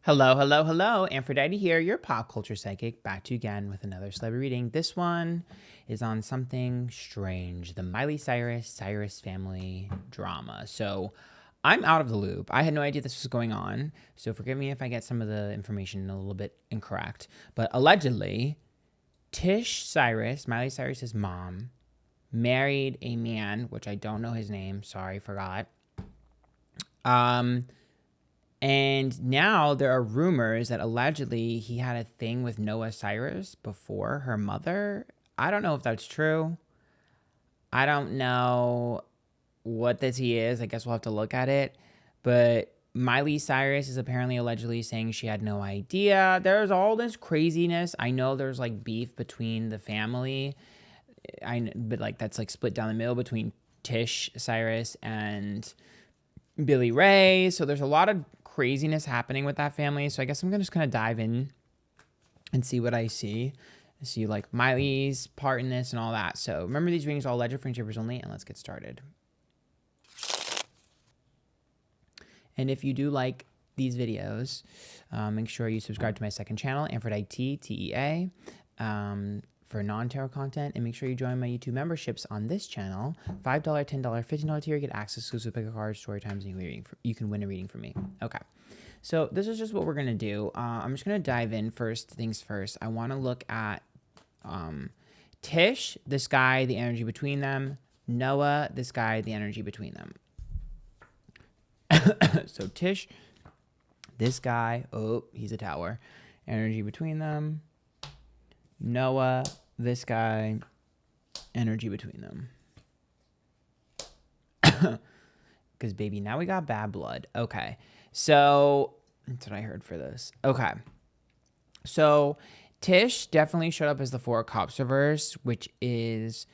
Hello, hello, hello. Antphrodite here, your pop culture psychic, back to you again with another celebrity reading. This one is on something strange, the Miley Cyrus family drama. So I'm out of the loop. I had no idea this was going on, so forgive me if I get some of the information a little bit incorrect. But allegedly, Tish Cyrus, Miley Cyrus's mom, married a man, which I don't know his name, sorry, forgot. And now there are rumors that allegedly he had a thing with Noah Cyrus before her mother. I don't know if that's true. I don't know what this he is. I guess we'll have to look at it. But Miley Cyrus is apparently allegedly saying she had no idea. There's all this craziness. I know there's like beef between the family. But like that's like split down the middle between Tish Cyrus and Billy Ray. So there's a lot of craziness happening with that family. So I guess I'm gonna just kind of dive in and see what I see. I see like Miley's part in this and all that. So remember, these readings are all ledger friendshippers only, and let's get started. And if you do like these videos, make sure you subscribe to my second channel, Antphrodite, TEA, for non-tarot content, and make sure you join my YouTube memberships on this channel. $5, $10, $15 tier, you get access to exclusive pick a card, story times, and you can win a reading from me. Okay, so this is just what we're gonna do. I'm just gonna dive in first things first. I want to look at Tish, this guy, the energy between them. Noah, this guy, the energy between them. So Tish, this guy, oh, he's a tower. Energy between them. Noah, this guy, energy between them. Because, baby, now we got bad blood. Okay. So, that's what I heard for this. Okay. So, Tish definitely showed up as the Four of Cups reverse, which is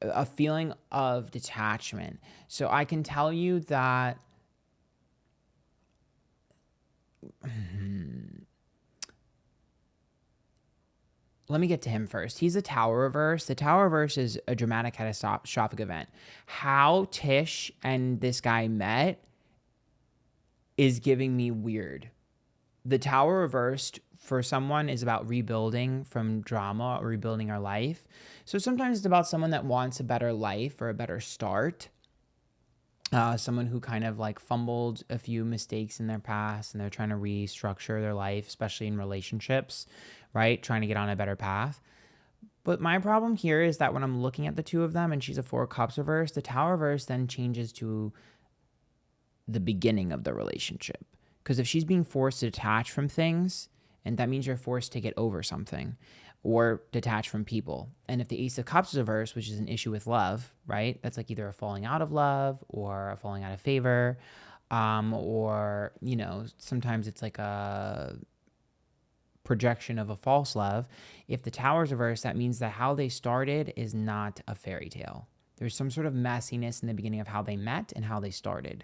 a feeling of detachment. So, I can tell you that let me get to him first. He's a Tower reverse. The Tower reverse is a dramatic catastrophic event. How Tish and this guy met is giving me weird. The Tower reversed for someone is about rebuilding from drama or rebuilding our life. So sometimes it's about someone that wants a better life or a better start. Someone who kind of like fumbled a few mistakes in their past and they're trying to restructure their life, especially in relationships, right? Trying to get on a better path. But my problem here is that when I'm looking at the two of them and she's a Four of Cups reverse, the Tower reverse then changes to the beginning of the relationship. Because if she's being forced to detach from things, and that means you're forced to get over something or detach from people. And if the Ace of Cups is reversed, which is an issue with love, right? That's like either a falling out of love or a falling out of favor, or, you know, sometimes it's like a projection of a false love. If the Tower is reversed, that means that how they started is not a fairy tale. There's some sort of messiness in the beginning of how they met and how they started.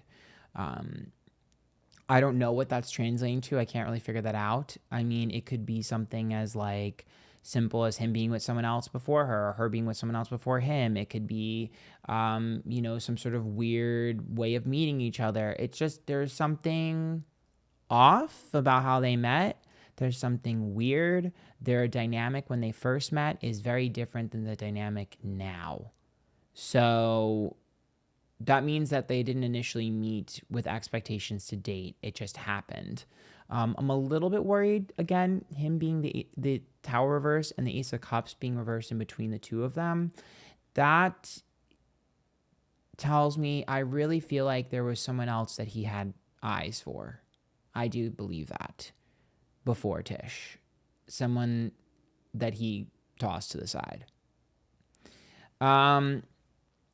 I don't know what that's translating to. I can't really figure that out. I mean, it could be something as like simple as him being with someone else before her or her being with someone else before him. It could be, you know, some sort of weird way of meeting each other. It's just there's something off about how they met. There's something weird. Their dynamic when they first met is very different than the dynamic now. So that means that they didn't initially meet with expectations to date. It just happened. I'm a little bit worried, again, him being the Tower reverse and the Ace of Cups being reversed in between the two of them. That tells me I really feel like there was someone else that he had eyes for. I do believe that before Tish. Someone that he tossed to the side.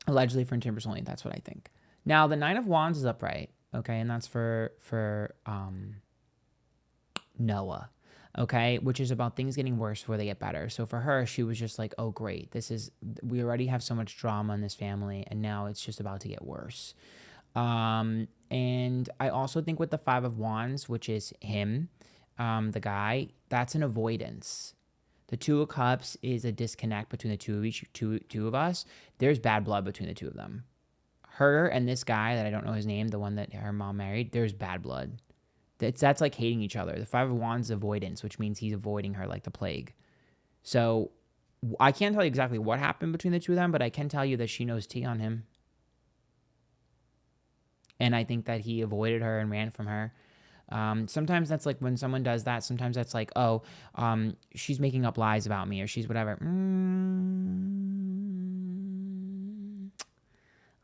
Allegedly for timbers only, that's what I think. Now, the Nine of Wands is upright, okay? And that's for Noah, okay? Which is about things getting worse before they get better. So for her, she was just like, oh, great. We already have so much drama in this family, and now it's just about to get worse. And I also think with the Five of Wands, which is him, the guy, that's an avoidance. The Two of Cups is a disconnect between the two of us. There's bad blood between the two of them. Her and this guy that I don't know his name, the one that her mom married, there's bad blood. That's like hating each other. The Five of Wands is avoidance, which means he's avoiding her like the plague. So I can't tell you exactly what happened between the two of them, but I can tell you that she knows tea on him. And I think that he avoided her and ran from her. Sometimes that's like when someone does that, sometimes that's like, oh, she's making up lies about me or she's whatever.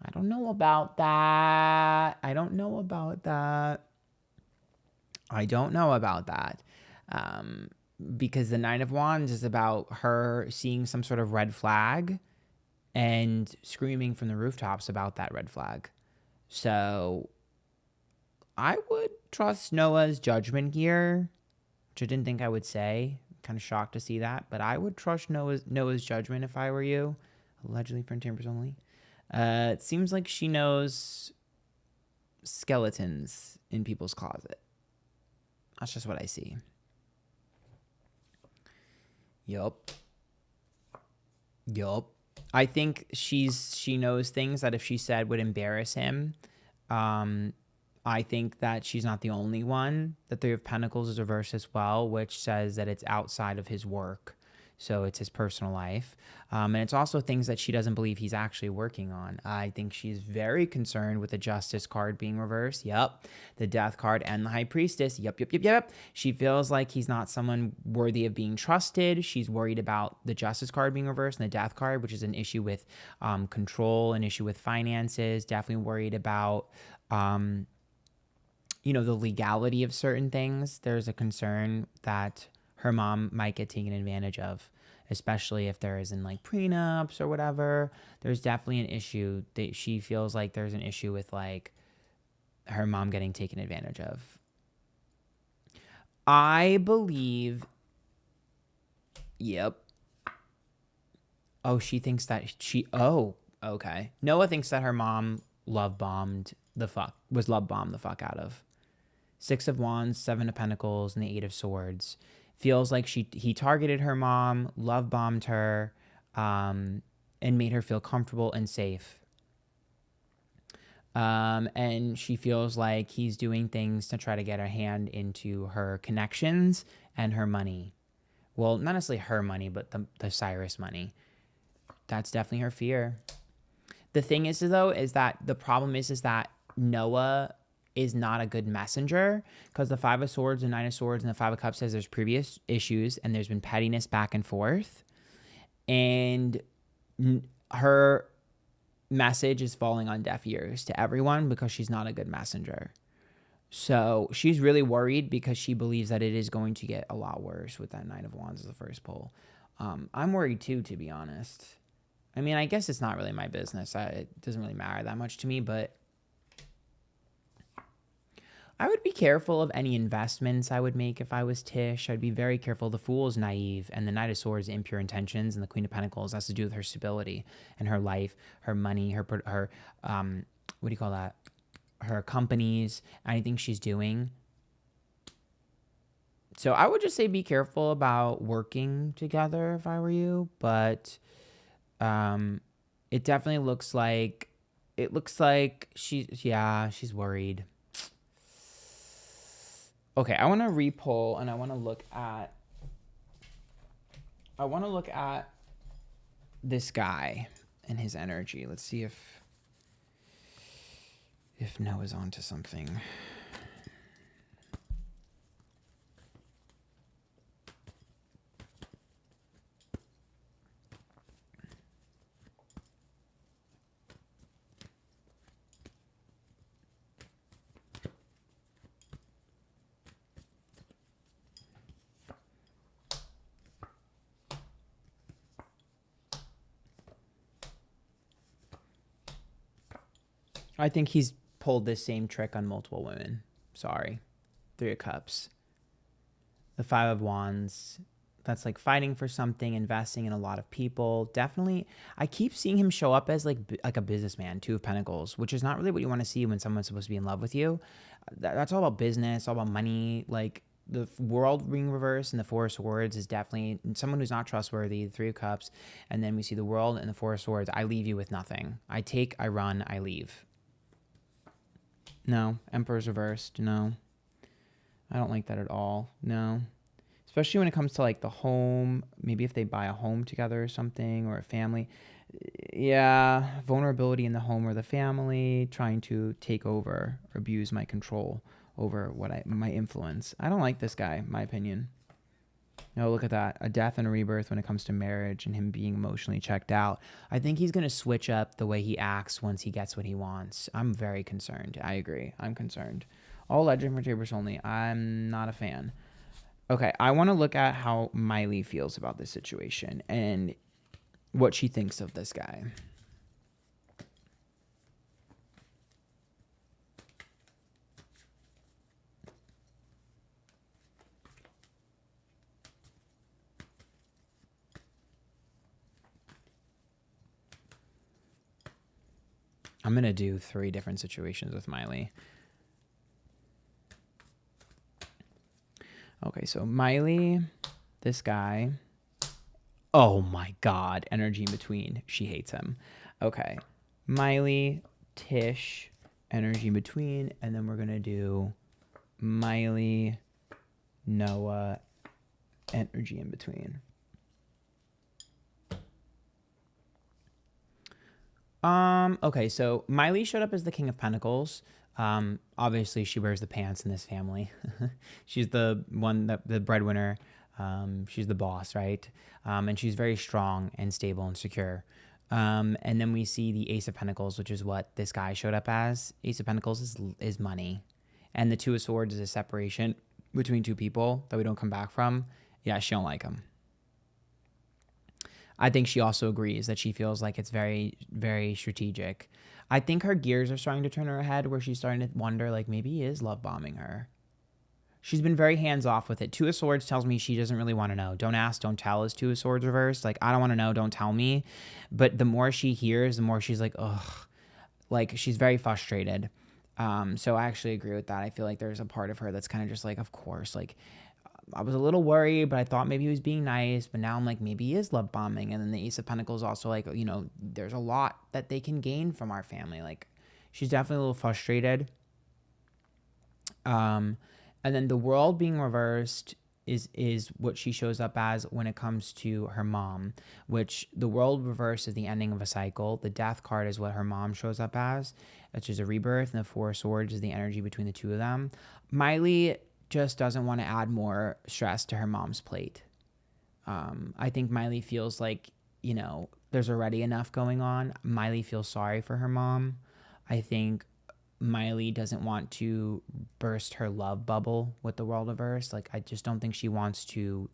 I don't know about that. I don't know about that. Because the Nine of Wands is about her seeing some sort of red flag and screaming from the rooftops about that red flag. So I would trust Noah's judgment here, which I didn't think I would say. I'm kind of shocked to see that, but I would trust Noah's judgment if I were you. Allegedly for Timbers only. It seems like she knows skeletons in people's closet. That's just what I see. Yup. I think she knows things that if she said would embarrass him. I think that she's not the only one. The Three of Pentacles is reversed as well, which says that it's outside of his work. So it's his personal life. And it's also things that she doesn't believe he's actually working on. I think she's very concerned with the Justice card being reversed. Yep. The Death card and the High Priestess. Yep. She feels like he's not someone worthy of being trusted. She's worried about the Justice card being reversed and the Death card, which is an issue with control, an issue with finances. Definitely worried about the legality of certain things. There's a concern that her mom might get taken advantage of, especially if there isn't like prenups or whatever. There's definitely an issue that she feels like there's an issue with like her mom getting taken advantage of. I believe, yep. Oh, she thinks that okay. Noah thinks that her mom was love bombed the fuck out of. Six of Wands, Seven of Pentacles, and the Eight of Swords. Feels like he targeted her mom, love bombed her, and made her feel comfortable and safe. And she feels like he's doing things to try to get a hand into her connections and her money. Well, not necessarily her money, but the Cyrus money. That's definitely her fear. The thing is, though, is that the problem is that Noah is not a good messenger, because the Five of Swords, the Nine of Swords, and the Five of Cups says there's previous issues and there's been pettiness back and forth. And her message is falling on deaf ears to everyone because she's not a good messenger. So she's really worried because she believes that it is going to get a lot worse with that Nine of Wands as the first pull. I'm worried too, to be honest. I mean, I guess it's not really my business. It doesn't really matter that much to me, but I would be careful of any investments I would make if I was Tish. I'd be very careful. The Fool is naive, and the Knight of Swords, impure intentions, and the Queen of Pentacles has to do with her stability and her life, her money, her what do you call that? Her companies, anything she's doing. So I would just say be careful about working together if I were you, but it definitely looks like she's worried. Okay, I want to repull and I want to look at this guy and his energy. Let's see if Noah's onto something. I think he's pulled this same trick on multiple women. Sorry. Three of Cups. The Five of Wands. That's like fighting for something, investing in a lot of people. Definitely, I keep seeing him show up as like a businessman. Two of Pentacles, which is not really what you want to see when someone's supposed to be in love with you. That's all about business, all about money. Like the World being reversed and the Four of Swords is definitely someone who's not trustworthy. The Three of Cups, and then we see the World and the Four of Swords. I leave you with nothing. I take, I run, I leave. No. Emperor's reversed. No. I don't like that at all. No. Especially when it comes to like the home, maybe if they buy a home together or something, or a family. Yeah, vulnerability in the home or the family, trying to take over or abuse my control over my influence. I don't like this guy, my opinion. No, look at that. A death and a rebirth when it comes to marriage and him being emotionally checked out. I think he's going to switch up the way he acts once he gets what he wants. I'm very concerned. I agree. I'm concerned. All legend for Tabers only. I'm not a fan. Okay, I want to look at how Miley feels about this situation and what she thinks of this guy. I'm going to do 3 different situations with Miley. Okay, so Miley, this guy. Oh my God, energy in between. She hates him. Okay, Miley, Tish, energy in between. And then we're going to do Miley, Noah, energy in between. Okay, so Miley showed up as the King of Pentacles. Obviously she wears the pants in this family. She's the one, the breadwinner. She's the boss, right? And she's very strong and stable and secure. And then we see the Ace of Pentacles, which is what this guy showed up as. Ace of Pentacles is money. And the Two of Swords is a separation between two people that we don't come back from. Yeah, she don't like him. I think she also agrees that she feels like it's very, very strategic. I think her gears are starting to turn her head where she's starting to wonder, like, maybe he is love bombing her. She's been very hands off with it. Two of Swords tells me she doesn't really want to know. Don't ask, don't tell is Two of Swords reversed. Like, I don't want to know, don't tell me. But the more she hears, the more she's like, ugh. Like, she's very frustrated. So I actually agree with that. I feel like there's a part of her that's kind of just like, of course, like, I was a little worried, but I thought maybe he was being nice. But now I'm like, maybe he is love bombing. And then the Ace of Pentacles also like, you know, there's a lot that they can gain from our family. Like, she's definitely a little frustrated. And then the World being reversed is what she shows up as when it comes to her mom, which the World reversed is the ending of a cycle. The Death card is what her mom shows up as, which is a rebirth. And the Four of Swords is the energy between the two of them. Miley just doesn't want to add more stress to her mom's plate. I think Miley feels like, you know, there's already enough going on. Miley feels sorry for her mom. I think Miley doesn't want to burst her love bubble with the Worldiverse. Like, I just don't think she wants to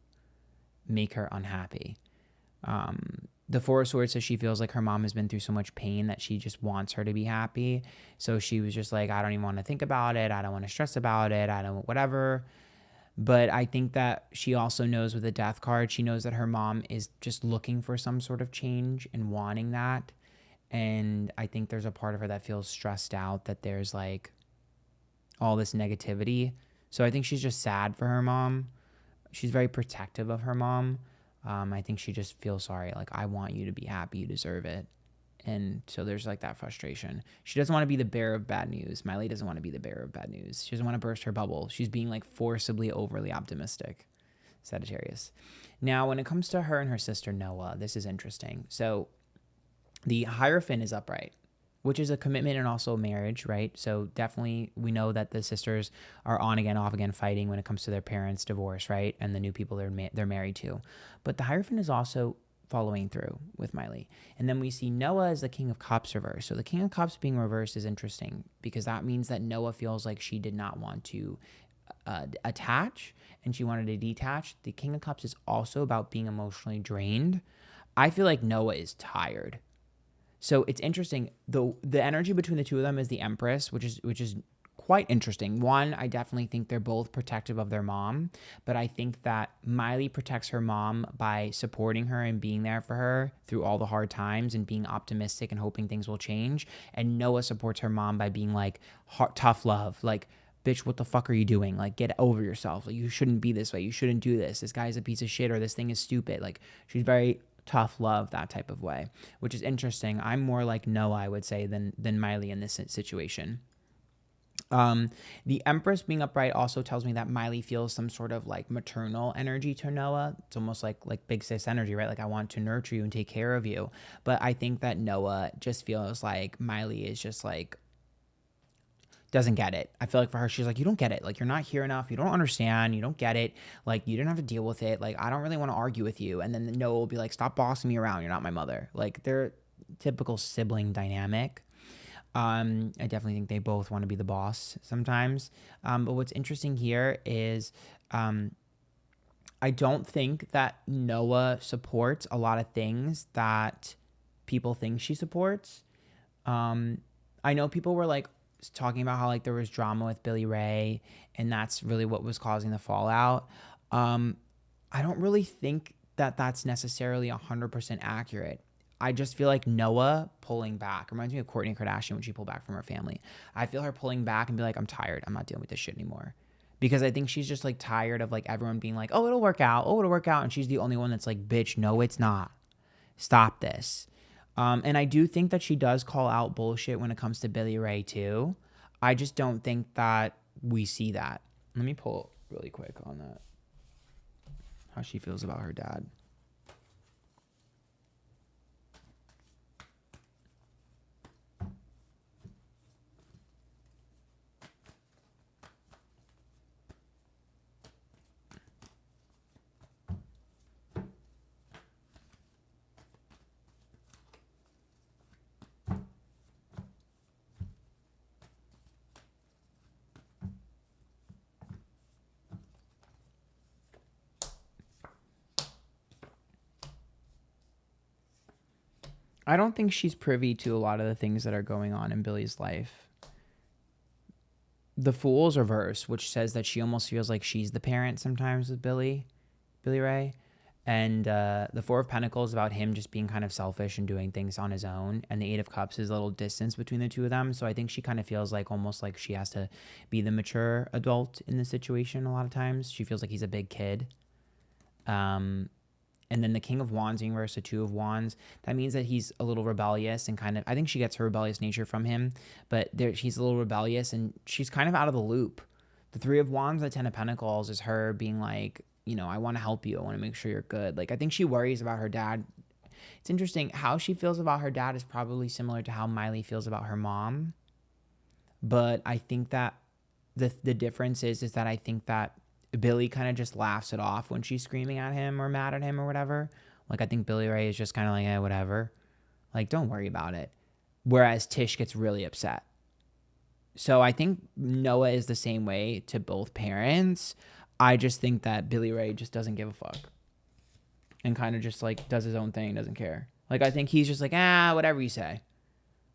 make her unhappy. The Four of Swords says she feels like her mom has been through so much pain that she just wants her to be happy. So she was just like, I don't even want to think about it. I don't want to stress about it. I don't, whatever. But I think that she also knows with the Death card, she knows that her mom is just looking for some sort of change and wanting that. And I think there's a part of her that feels stressed out that there's like all this negativity. So I think she's just sad for her mom. She's very protective of her mom. I think she just feels sorry. Like, I want you to be happy. You deserve it. And so there's like that frustration. She doesn't want to be the bearer of bad news. Miley doesn't want to be the bearer of bad news. She doesn't want to burst her bubble. She's being like forcibly overly optimistic. Sagittarius. Now, when it comes to her and her sister Noah, this is interesting. So the Hierophant is upright, which is a commitment and also a marriage, right? So definitely we know that the sisters are on again, off again fighting when it comes to their parents' divorce, right? And the new people they're married to. But the Hierophant is also following through with Miley. And then we see Noah as the King of Cups reversed. So the King of Cups being reversed is interesting because that means that Noah feels like she did not want to attach and she wanted to detach. The King of Cups is also about being emotionally drained. I feel like Noah is tired. So it's interesting. The energy between the two of them is the Empress, which is quite interesting. One, I definitely think they're both protective of their mom, but I think that Miley protects her mom by supporting her and being there for her through all the hard times and being optimistic and hoping things will change. And Noah supports her mom by being like tough love, like, bitch, what the fuck are you doing? Like, get over yourself. Like, you shouldn't be this way. You shouldn't do this. This guy's a piece of shit or this thing is stupid. Like, she's very tough love, that type of way, which is interesting. I'm more like Noah, I would say, than Miley in this situation. The Empress being upright also tells me that Miley feels some sort of like maternal energy to Noah. It's almost like big sis energy, right? Like I want to nurture you and take care of you. But I think that Noah just feels like Miley is just like doesn't get it. I feel like for her, she's like, you don't get it. Like, you're not here enough. You don't understand. You don't get it. Like, you didn't have to deal with it. Like, I don't really want to argue with you. And then Noah will be like, stop bossing me around. You're not my mother. Like, they're typical sibling dynamic. I definitely think they both want to be the boss sometimes. But what's interesting here is I don't think that Noah supports a lot of things that people think she supports. I know people were like talking about how like there was drama with Billy Ray and that's really what was causing the fallout. I don't really think that that's necessarily 100% accurate. I just feel like Noah pulling back reminds me of Kourtney Kardashian when she pulled back from her family. I feel her pulling back and be like, I'm tired. I'm not dealing with this shit anymore. Because I think she's just like tired of like everyone being like, oh, it'll work out. Oh, it'll work out. And she's the only one that's like, bitch, no, it's not. Stop this. And I do think that she does call out bullshit when it comes to Billy Ray too. I just don't think that we see that. Let me pull really quick on that. How she feels about her dad. I don't think she's privy to a lot of the things that are going on in Billy's life. The Fool's reverse, which says that she almost feels like she's the parent sometimes with Billy Ray. And the Four of Pentacles about him just being kind of selfish and doing things on his own. And the Eight of Cups is a little distance between the two of them. So I think she kind of feels like almost like she has to be the mature adult in the situation a lot of times. She feels like he's a big kid. And then the King of Wands being reversed to Two of Wands, that means that he's a little rebellious and kind of, I think she gets her rebellious nature from him, but she's a little rebellious and she's kind of out of the loop. The Three of Wands, the Ten of Pentacles is her being like, you know, I want to help you. I want to make sure you're good. Like, I think she worries about her dad. It's interesting. How she feels about her dad is probably similar to how Miley feels about her mom. But I think that the difference is that I think that Billy kind of just laughs it off when she's screaming at him or mad at him or whatever. Like, I think Billy Ray is just kind of like, whatever. Like, don't worry about it. Whereas Tish gets really upset. So I think Noah is the same way to both parents. I just think that Billy Ray just doesn't give a fuck. And kind of just like does his own thing, doesn't care. Like, I think he's just like, whatever you say.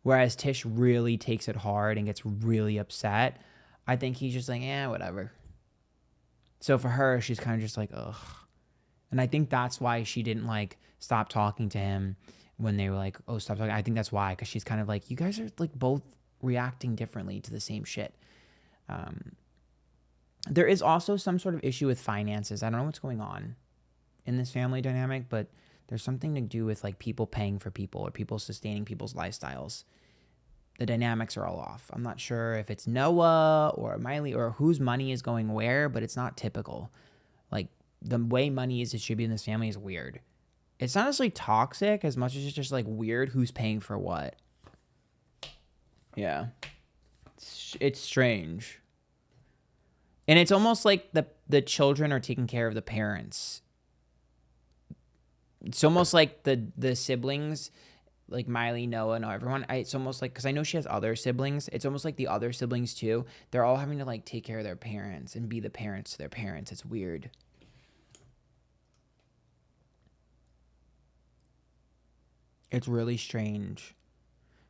Whereas Tish really takes it hard and gets really upset. I think he's just like, whatever. So for her, she's kind of just like, ugh. And I think that's why she didn't like stop talking to him when they were like, oh, stop talking. I think that's why, because she's kind of like, you guys are like both reacting differently to the same shit. There is also some sort of issue with finances. I don't know what's going on in this family dynamic, but there's something to do with like people paying for people or people sustaining people's lifestyles. The dynamics are all off. I'm not sure if it's Noah or Miley or whose money is going where, but it's not typical. Like, the way money is distributed in this family is weird. It's not necessarily toxic as much as it's just like weird who's paying for what. Yeah. It's strange. And it's almost like the children are taking care of the parents. It's almost like the siblings, like Miley, Noah, and everyone. It's almost like, because I know she has other siblings. It's almost like the other siblings too. They're all having to like take care of their parents and be the parents to their parents. It's weird. It's really strange.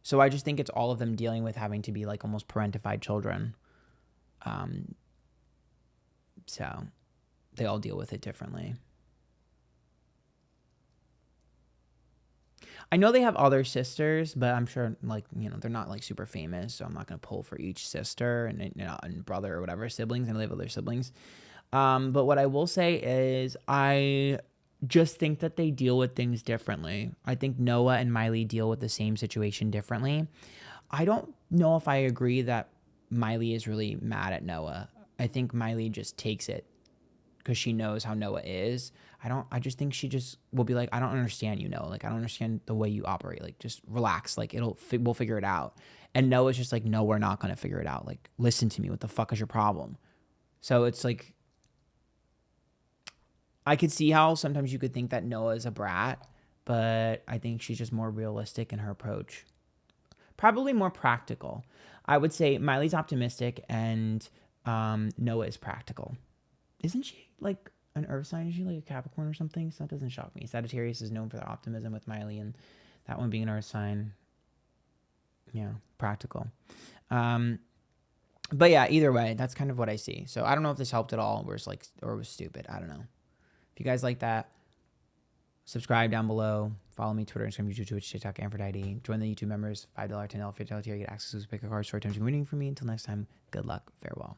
So I just think it's all of them dealing with having to be like almost parentified children. So they all deal with it differently. I know they have other sisters, but I'm sure, like, you know, they're not like super famous, so I'm not gonna pull for each sister and brother or whatever siblings. And they have other siblings. But what I will say is, I just think that they deal with things differently. I think Noah and Miley deal with the same situation differently. I don't know if I agree that Miley is really mad at Noah. I think Miley just takes it because she knows how Noah is. I just think she just will be like, I don't understand you, Noah. Like, I don't understand the way you operate. Like, just relax. Like, we'll figure it out. And Noah's just like, no, we're not going to figure it out. Like, listen to me. What the fuck is your problem? So it's like, I could see how sometimes you could think that Noah is a brat, but I think she's just more realistic in her approach. Probably more practical. I would say Miley's optimistic and Noah is practical. Isn't she like an earth sign? Is she like a Capricorn or something? So that doesn't shock me. Sagittarius is known for their optimism with Miley, and that one being an earth sign. Yeah, practical. But yeah, either way, that's kind of what I see. So I don't know if this helped at all or was stupid. I don't know. If you guys like that, subscribe down below. Follow me, Twitter, Instagram, YouTube, Twitch, TikTok, Antphrodite. Join the YouTube members. $5, $10, $50 tier. Get access to pick a card. Short term winning for me. Until next time, good luck. Farewell.